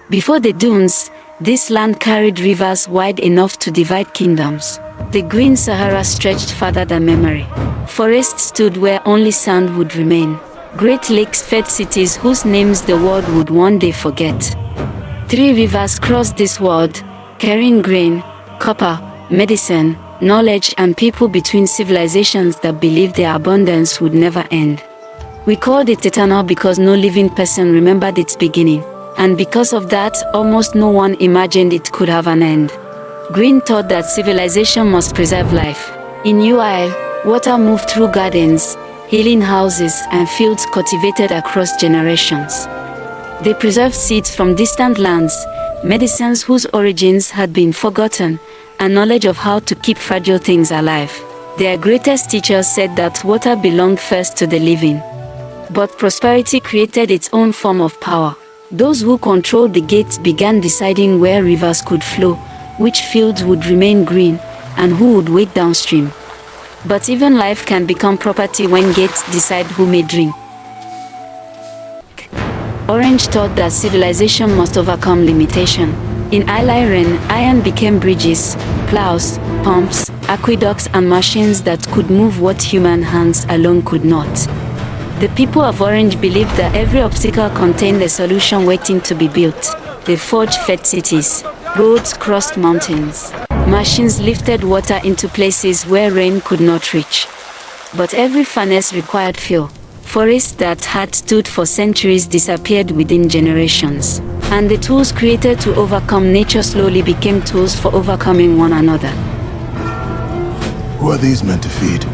Before the dunes, this land carried rivers wide enough to divide kingdoms. The Green Sahara stretched farther than memory. Forests stood where only sand would remain. Great lakes fed cities whose names the world would one day forget. 3 rivers crossed this world, carrying grain, copper, medicine, knowledge and people between civilizations that believed their abundance would never end. We called it eternal because no living person remembered its beginning. And because of that, almost no one imagined it could have an end. Green taught that civilization must preserve life. In UI, water moved through gardens, healing houses and fields cultivated across generations. They preserved seeds from distant lands, medicines whose origins had been forgotten, and knowledge of how to keep fragile things alive. Their greatest teachers said that water belonged first to the living. But prosperity created its own form of power. Those who controlled the gates began deciding where rivers could flow, which fields would remain green, and who would wait downstream. But even life can become property when gates decide who may drink. Orange taught that civilization must overcome limitation. In Aṣírà, iron became bridges, plows, pumps, aqueducts and machines that could move what human hands alone could not. The people of Orange believed that every obstacle contained a solution waiting to be built. They forged fed cities, roads crossed mountains, machines lifted water into places where rain could not reach. But every furnace required fuel. Forests that had stood for centuries disappeared within generations. And the tools created to overcome nature slowly became tools for overcoming one another. Who are these meant to feed?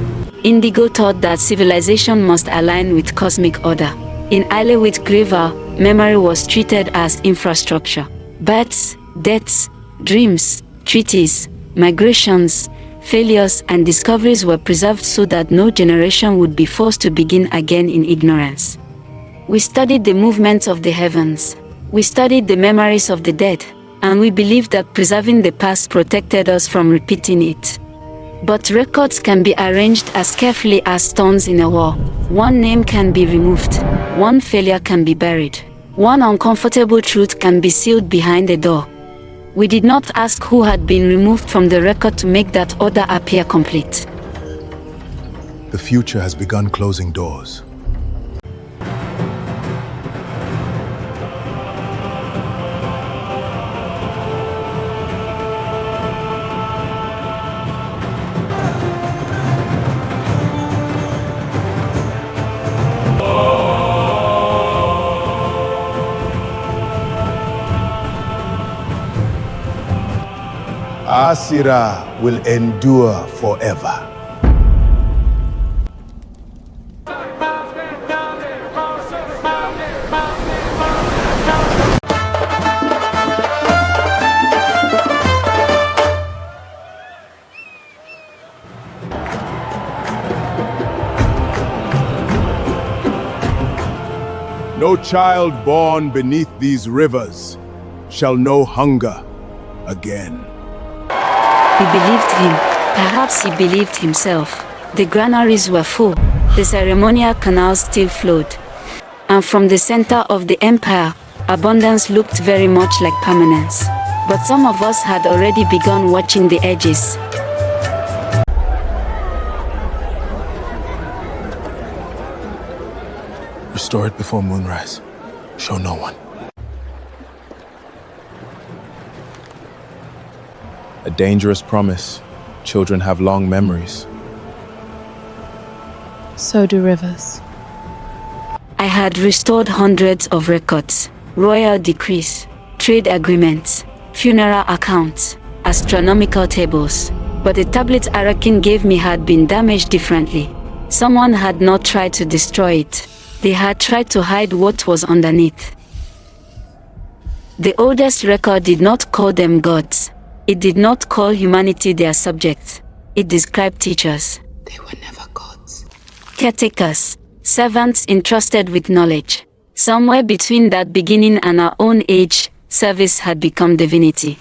Indigo taught that civilization must align with cosmic order. In Isle with Graver, memory was treated as infrastructure. Births, deaths, dreams, treaties, migrations, failures and discoveries were preserved so that no generation would be forced to begin again in ignorance. We studied the movements of the heavens. We studied the memories of the dead, and we believed that preserving the past protected us from repeating it. But records can be arranged as carefully as stones in a wall. One name can be removed. One failure can be buried. One uncomfortable truth can be sealed behind a door. We did not ask who had been removed from the record to make that order appear complete. The future has begun closing doors. Aṣírà will endure forever. No child born beneath these rivers shall know hunger again. We believed him. Perhaps he believed himself. The granaries were full. The ceremonial canals still flowed. And from the center of the empire, abundance looked very much like permanence. But some of us had already begun watching the edges. Restore it before moonrise. Show no one. A dangerous promise. Children have long memories. So do rivers. I had restored hundreds of records, royal decrees, trade agreements, funeral accounts, astronomical tables. But the tablet Arakin gave me had been damaged differently. Someone had not tried to destroy it. They had tried to hide what was underneath. The oldest record did not call them gods. It did not call humanity their subjects. It described teachers. They were never gods. Caretakers, servants entrusted with knowledge. Somewhere between that beginning and our own age, service had become divinity.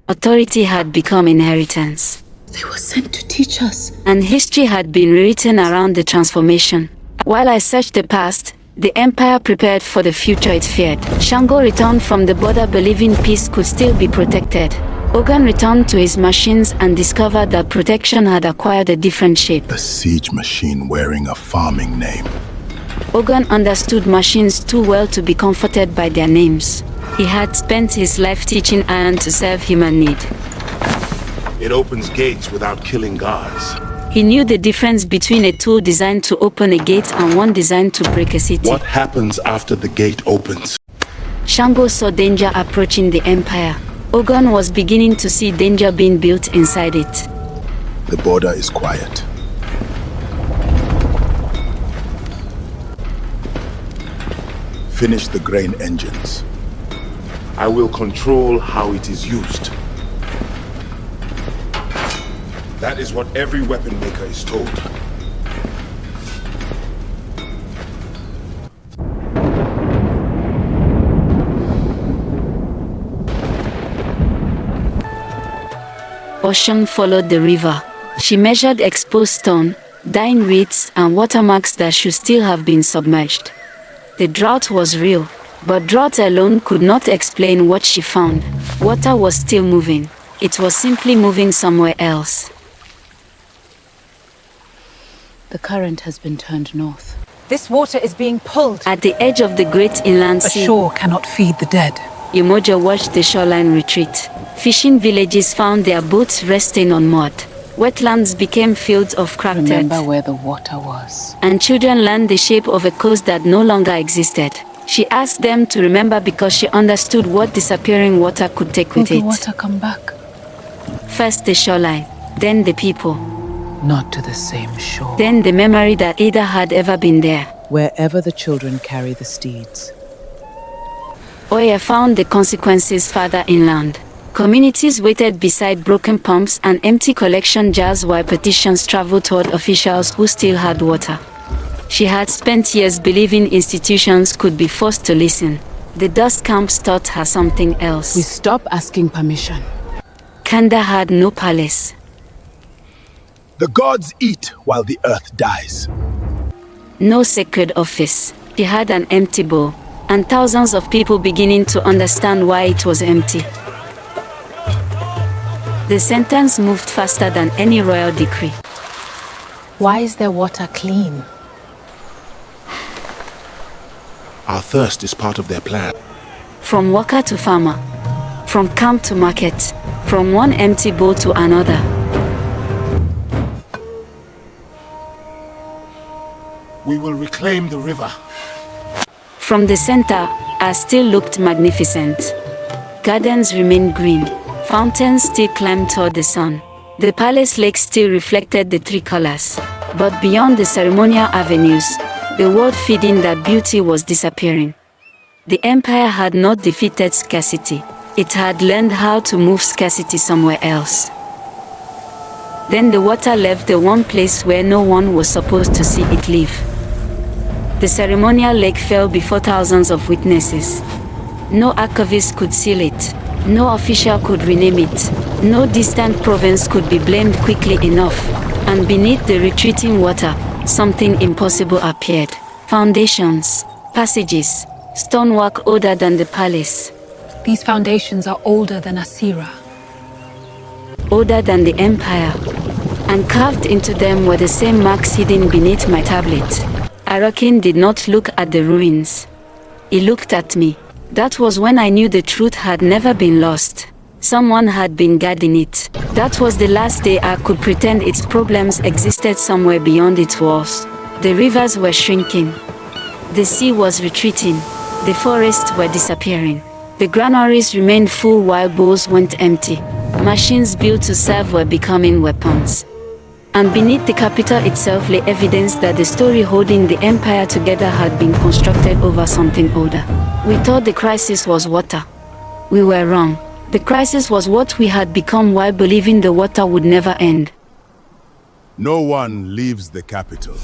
Authority had become inheritance. They were sent to teach us. And history had been rewritten around the transformation. While I searched the past, The empire prepared for the future it feared. Shango returned from the border believing peace could still be protected. Ogun returned to his machines and discovered that protection had acquired a different shape. A siege machine wearing a farming name. Ogun understood machines too well to be comforted by their names. He had spent his life teaching iron to serve human need. It opens gates without killing guards. He knew the difference between a tool designed to open a gate and one designed to break a city. What happens after the gate opens? Shango saw danger approaching the empire. Ogun was beginning to see danger being built inside it. The border is quiet. Finish the grain engines. I will control how it is used. That is what every weapon maker is told. Ocean followed the river. She measured exposed stone, dying reeds, and watermarks that should still have been submerged. The drought was real, but drought alone could not explain what she found. Water was still moving. It was simply moving somewhere else. The current has been turned north. This water is being pulled. At the edge of the great inland A sea, shore cannot feed the dead. Umoja watched the shoreline retreat. Fishing villages found their boats resting on mud. Wetlands became fields of cracked Remember earth. where the water was. And children learned the shape of a coast that no longer existed. She asked them to remember because she understood what disappearing water could take Will with the it. water come back? First the shoreline, then the people, Not to the same shore. then the memory that Ida had ever been there. Wherever the children carry the steeds. Oya found the consequences farther inland. Communities waited beside broken pumps and empty collection jars while petitions traveled toward officials who still had water. She had spent years believing institutions could be forced to listen. The dust camps taught her something else. We stop asking permission. Kanda had no palace. The gods eat while the earth dies. No sacred office. She had an empty bowl, and thousands of people beginning to understand why it was empty. The sentence moved faster than any royal decree. Why is their water clean? Our thirst is part of their plan. From worker to farmer, from camp to market, from one empty bowl to another. We will reclaim the river. From the center, As still looked magnificent. Gardens remained green. Fountains still climbed toward the sun. The palace lake still reflected the three colors. But beyond the ceremonial avenues, the world feeding that beauty was disappearing. The empire had not defeated scarcity. It had learned how to move scarcity somewhere else. Then the water left the one place where no one was supposed to see it leave. The ceremonial lake fell before thousands of witnesses. No archivist could seal it. No official could rename it. No distant province could be blamed quickly enough. And beneath the retreating water, something impossible appeared. Foundations, passages, stonework older than the palace. These foundations are older than Aṣírà. Older than the empire. And carved into them were the same marks hidden beneath my tablet. Arakin did not look at the ruins. He looked at me. That was when I knew the truth had never been lost. Someone had been guarding it. That was the last day I could pretend its problems existed somewhere beyond its walls. The rivers were shrinking. The sea was retreating. The forests were disappearing. The granaries remained full while bowls went empty. Machines built to serve were becoming weapons. And beneath the capital itself lay evidence that the story holding the empire together had been constructed over something older. We thought the crisis was water. We were wrong. The crisis was what we had become while believing the water would never end. No one leaves the capital.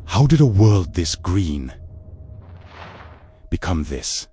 How did a world this green become this?